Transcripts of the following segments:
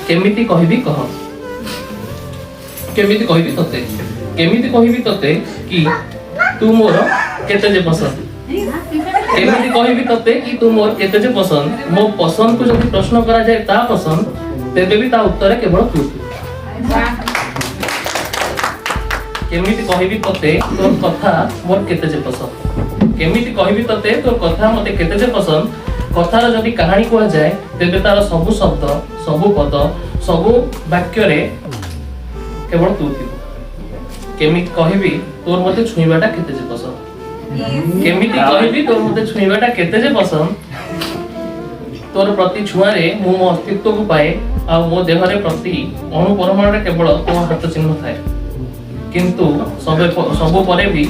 केमिति कहबी कह केमिति कहबी तते केमिति कहबी तते कि तू मोर केते जे पसंद केमिति कहबी तते कि तू मोर केते जे पसंद मो पसंद को जदि प्रश्न करा जाए ता पसंद तेबे भी ता उत्तर केवल तू केमिति कहबी तते तोर कथा मोर केते जे पसंद केमिति कहबी तते तोर कथा मते केते जे पसंद कथार जदि कहानी कह जाए तेबे तार सबु शब्द सबु पद सबु वाक्य रे केवल तू थिबो केमिति कहबी तोर मते छुईबाटा केते जे पसंद केमिति कहबी तोर मते छुईबाटा केते जे पसंद तोर प्रति छुआ रे मु मो अस्तित्व को पाए आ मो देह रे प्रति अणु परमाणु रे केवल तो हाथ चिन्ह थाए किंतु सबु परे भी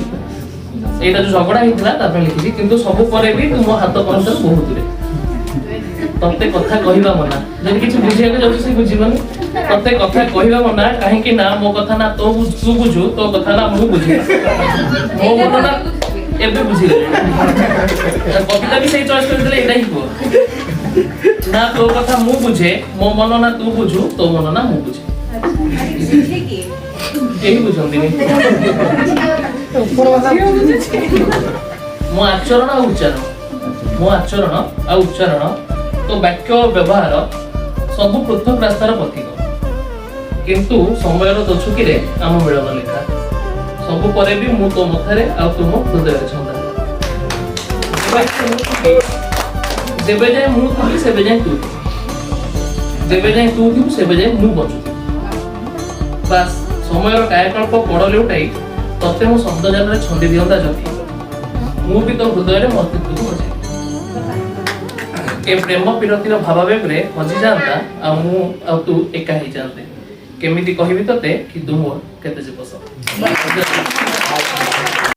एटा जो झगड़ा हितला तापे लिखिছি किंतु सबु परे भी तुम हाथ परंतर बहुत रे तते कथा कहिबा मना जदि किछ बुझिया के जब से बुझिबनी तते कथा कहिबा मना काहे कि ना मो कथा ना तो तू बुझू तो कथा ना मु बुझी मो मन ना एबे बुझी गले कविता भी सही चॉइस कर देले एटा ही को ना तो कथा मु बुझे मो मन ना तू बुझू तो मन ना मु बुझे यही बुझंती मो आचरण आ उच्चारण तो वाक्य व्यवहार सब पृथक रास्तार पथिक किंतु समय दछुकी रे आम मिलन लेखा सब परे भी मु तो मथारे आ तुम हृदय छंदा जेबे जाय मु थी सेबे जाय तू जेबे जाय तू थी सेबे जाय मु बचु बस समय कायकल्प पड़ले उठाई तते मो शब्द जान रे छंदी दियंता जति मु भी तो हृदय रे अस्तित्व को बचे ए प्रेम विरतिर भावावेग रे हजी जानता आ मु आ तू एका ही जानते केमिति कहबी तते कि तू मोर केते जे पसंद